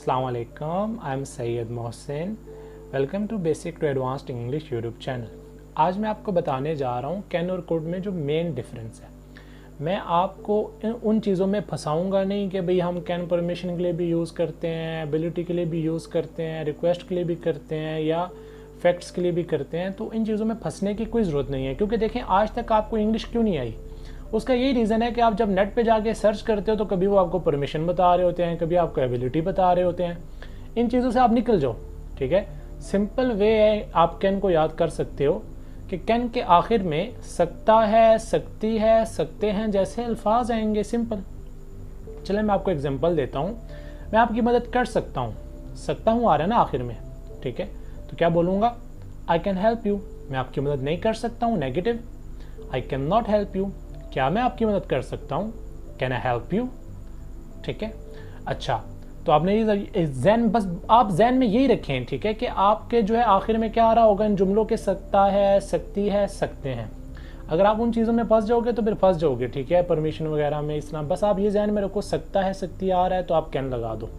अस्सलाम वालेकुम, I am Syed Mohsin. Welcome to basic to advanced English YouTube channel. आज मैं आपको बताने जा रहा हूँ कैन और कुड में जो मेन डिफरेंस है। मैं आपको उन चीज़ों में फंसाऊंगा नहीं कि भाई हम कैन परमिशन के लिए भी यूज़ करते हैं, एबिलिटी के लिए भी यूज़ करते हैं, रिक्वेस्ट के लिए भी करते हैं या फैक्ट्स के लिए भी करते हैं। तो इन चीज़ों में फंसने की कोई ज़रूरत नहीं है, क्योंकि देखें आज तक आपको इंग्लिश क्यों नहीं आई। उसका यही रीज़न है कि आप जब नेट पे जाके सर्च करते हो तो कभी वो आपको परमिशन बता रहे होते हैं, कभी आपको एबिलिटी बता रहे होते हैं। इन चीज़ों से आप निकल जाओ, ठीक है। सिंपल वे है, आप कैन को याद कर सकते हो कि कैन के आखिर में सकता है, सकती है, सकते हैं जैसे अल्फाज आएंगे। सिंपल। चले मैं आपको एग्जांपल देता हूँ। मैं आपकी मदद कर सकता हूँ आ रहा है ना आखिर में, ठीक है। तो क्या बोलूँगा? I can help you. मैं आपकी मदद नहीं कर सकता हूँ, negative. I can not help you. क्या मैं आपकी मदद कर सकता हूँ? कैन आई हेल्प यू, ठीक है। अच्छा, तो आपने ये जहन, बस आप जहन में यही रखें, ठीक है, कि आपके जो है आखिर में क्या आ रहा होगा इन जुमलों के, सकता है, सकती है, सकते हैं। अगर आप उन चीज़ों में फंस जाओगे तो फिर फंस जाओगे, ठीक है, परमिशन वगैरह में। इस तरह बस आप ये जहन में रखो, सकता है, सकती आ रहा है तो आप कैन लगा दो।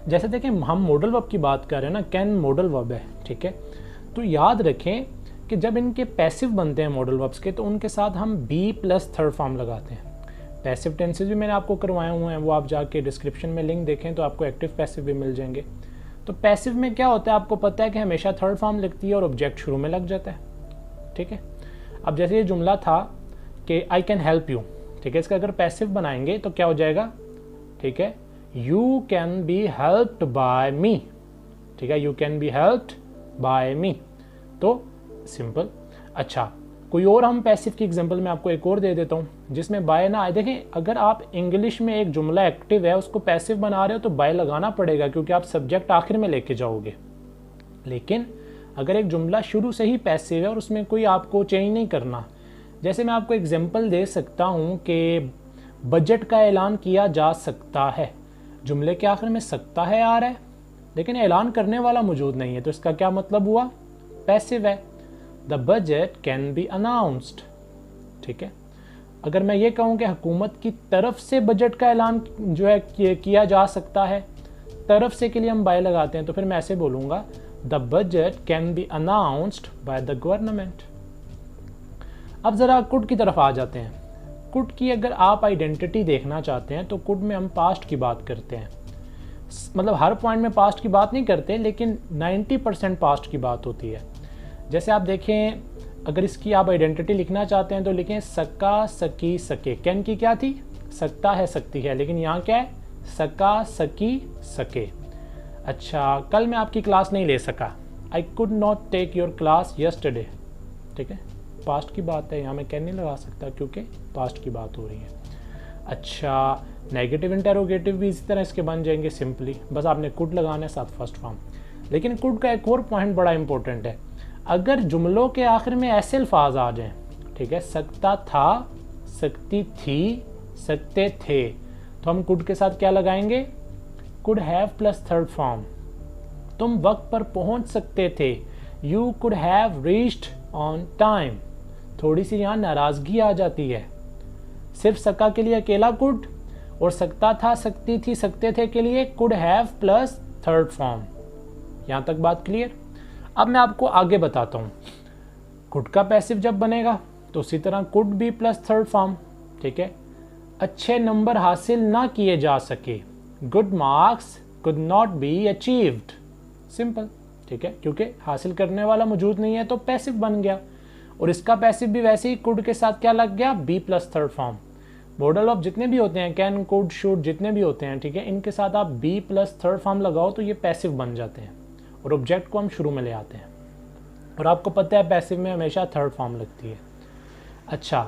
जैसे देखें हम मॉडल वर्ब की बात कर रहे हैं ना, कैन मॉडल वर्ब है, ठीक है। तो याद रखें कि जब इनके पैसिव बनते हैं मॉडल वर्ब्स के, तो उनके साथ हम बी प्लस थर्ड फॉर्म लगाते हैं। पैसिव टेंसेज भी मैंने आपको करवाए हुए हैं, वो आप जाके डिस्क्रिप्शन में लिंक देखें तो आपको एक्टिव पैसिव भी मिल जाएंगे। तो पैसिव में क्या होता है, आपको पता है कि हमेशा थर्ड फॉर्म लगती है और ऑब्जेक्ट शुरू में लग जाता है, ठीक है। अब जैसे ये जुमला था कि आई कैन हेल्प यू, ठीक है, इसका अगर पैसिव बनाएंगे तो क्या हो जाएगा, ठीक है, you can be helped by me, ठीक है, you can be helped by me. तो सिंपल। अच्छा, कोई और हम पैसिव की एग्जांपल में आपको एक और दे देता हूँ जिसमें बाय ना आए। देखें अगर आप इंग्लिश में एक जुमला एक्टिव है उसको पैसिव बना रहे हो तो बाय लगाना पड़ेगा, क्योंकि आप सब्जेक्ट आखिर में लेके जाओगे। लेकिन अगर एक जुमला शुरू से ही पैसिव है और उसमें कोई आपको चेंज नहीं करना, जैसे मैं आपको एग्जाम्पल दे सकता हूँ कि बजट का ऐलान किया जा सकता है, जुमले के आखिर में सकता है आ रहा है लेकिन ऐलान करने वाला मौजूद नहीं है, तो इसका क्या मतलब हुआ, पैसिव है। The budget can be announced, ठीक है। अगर मैं ये कहूँ कि हुकूमत की तरफ से बजट का ऐलान जो है किया जा सकता है, तरफ से के लिए हम बाय लगाते हैं, तो फिर मैं ऐसे बोलूँगा the budget can be announced by the government. अब ज़रा कुड की तरफ आ जाते हैं। कुड की अगर आप आइडेंटिटी देखना चाहते हैं तो कुड में हम पास्ट की बात करते हैं। मतलब हर पॉइंट में पास्ट की बात नहीं करते, लेकिन 90% पास्ट की बात होती है। जैसे आप देखें, अगर इसकी आप आइडेंटिटी लिखना चाहते हैं तो लिखें सका, सकी, सके। कैन की क्या थी, सकता है, सकती है, लेकिन यहाँ क्या है, सका, सकी, सके। अच्छा, कल मैं आपकी क्लास नहीं ले सका, I could not take your class yesterday, ठीक है, पास्ट की बात है, यहाँ मैं कैन नहीं लगा सकता क्योंकि पास्ट की बात हो रही है। अच्छा, नेगेटिव इंटेरोगेटिव भी इसी तरह इसके बन जाएंगे सिंपली, बस आपने कुड लगाना है साथ फर्स्ट फॉर्म। लेकिन कुड का एक और पॉइंट बड़ा इंपॉर्टेंट है, अगर जुमलों के आखिर में ऐसे अल्फाज आ जाएं, ठीक है, सकता था, सकती थी, सकते थे, तो हम कुड के साथ क्या लगाएंगे, could have plus third form. तुम वक्त पर पहुंच सकते थे, you could have reached on time. थोड़ी सी यहाँ नाराजगी आ जाती है। सिर्फ सका के लिए अकेला कुड और सकता था, सकती थी, सकते थे के लिए could have plus third form. यहाँ तक बात क्लियर। अब मैं आपको आगे बताता हूँ। कुड का पैसिव जब बनेगा तो उसी तरह could be plus third form, ठीक है। अच्छे नंबर हासिल ना किए जा सके, good marks could not be achieved. Simple, ठीक है, क्योंकि हासिल करने वाला मौजूद नहीं है तो पैसिव बन गया। और इसका पैसिव भी वैसे ही कुड के साथ क्या लग गया, B plus third form. Model of जितने भी होते हैं, कैन, कुड, शुड, जितने भी होते हैं, ठीक है, इनके साथ आप बी प्लस थर्ड फॉर्म लगाओ तो ये पैसिव बन जाते हैं और ऑब्जेक्ट को हम शुरू में ले आते हैं। और आपको पता है पैसिव में हमेशा थर्ड फॉर्म लगती है। अच्छा,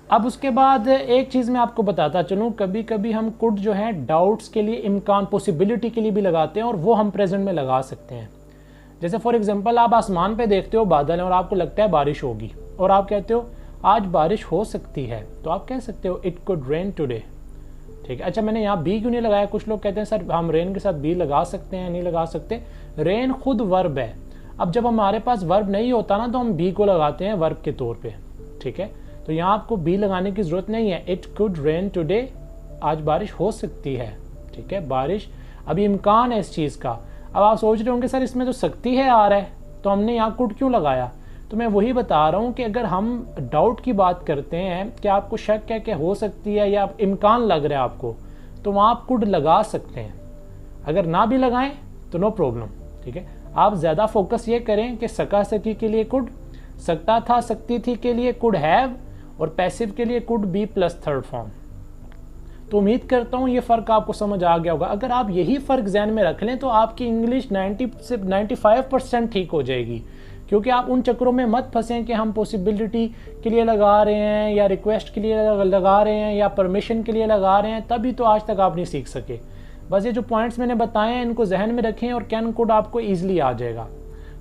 अब उसके बाद एक चीज़ मैं आपको बताता चलूँ, कभी कभी हम कुड जो है डाउट्स के लिए, इम्कान, पॉसिबिलिटी के लिए भी लगाते हैं और वो हम प्रेजेंट में लगा सकते हैं। जैसे फॉर एग्जांपल आप आसमान पे देखते हो बादल हैं और आपको लगता है बारिश होगी और आप कहते हो आज बारिश हो सकती है, तो आप कह सकते हो इट कुड रेन टुडे, ठीक है। अच्छा, मैंने यहाँ बी क्यों नहीं लगाया, कुछ लोग कहते हैं सर हम रेन के साथ बी लगा सकते हैं, नहीं लगा सकते। रेन खुद वर्ब है। अब जब हमारे पास वर्ब नहीं होता ना तो हम बी को लगाते हैं वर्ब के तौर पे, ठीक है। तो यहाँ आपको बी लगाने की जरूरत नहीं है। इट कुड रेन टुडे, आज बारिश हो सकती है, ठीक है। बारिश अभी इम्कान है इस चीज़ का। अब आप सोच रहे होंगे सर इसमें तो सकती है आ रहा है, तो हमने यहाँ कुड क्यों लगाया? तो मैं वही बता रहा हूँ कि अगर हम डाउट की बात करते हैं कि आपको शक है कि हो सकती है या इम्कान लग रहा है आपको, तो वहाँ आप कुड लगा सकते हैं। अगर ना भी लगाएं तो नो प्रॉब्लम, ठीक है। आप ज़्यादा फोकस ये करें कि सका सकी के लिए कुड, सकता था सकती थी के लिए कुड हैव, और पैसिव के लिए could be plus third form. तो उम्मीद करता हूँ ये फ़र्क आपको समझ आ गया होगा। अगर आप यही फ़र्क जहन में रख लें तो आपकी इंग्लिश 90 से 95% ठीक हो जाएगी, क्योंकि आप उन चक्रों में मत फंसें कि हम पॉसिबिलिटी के लिए लगा रहे हैं या रिक्वेस्ट के लिए लगा रहे हैं या परमिशन के लिए लगा रहे हैं, तभी तो आज तक आप नहीं सीख सके। बस ये जो पॉइंट्स मैंने बताए हैं इनको जहन में रखें और कैन कोड आपको ईजिली आ जाएगा,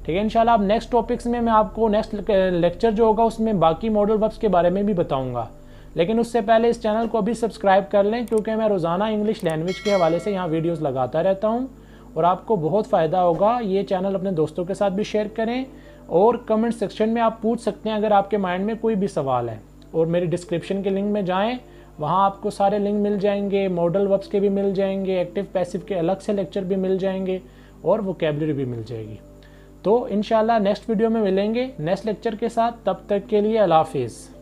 ठीक है। इंशाल्लाह अब नेक्स्ट टॉपिक्स में मैं आपको नेक्स्ट लेक्चर जो होगा उसमें बाकी मॉडल वर्ब्स के बारे में भी बताऊंगा। लेकिन उससे पहले इस चैनल को अभी सब्सक्राइब कर लें, क्योंकि मैं रोज़ाना इंग्लिश लैंग्वेज के हवाले से यहाँ वीडियोस लगाता रहता हूँ और आपको बहुत फ़ायदा होगा। ये चैनल अपने दोस्तों के साथ भी शेयर करें और कमेंट सेक्शन में आप पूछ सकते हैं अगर आपके माइंड में कोई भी सवाल है। और मेरी डिस्क्रिप्शन के लिंक में जाएँ, वहाँ आपको सारे लिंक मिल जाएंगे, मॉडल वर्ब्स के भी मिल जाएंगे, एक्टिव पैसिव के अलग से लेक्चर भी मिल जाएंगे और वोकैबुलरी भी मिल जाएगी। तो इंशाल्लाह नेक्स्ट वीडियो में मिलेंगे नेक्स्ट लेक्चर के साथ। तब तक के लिए अल्लाह हाफिज़।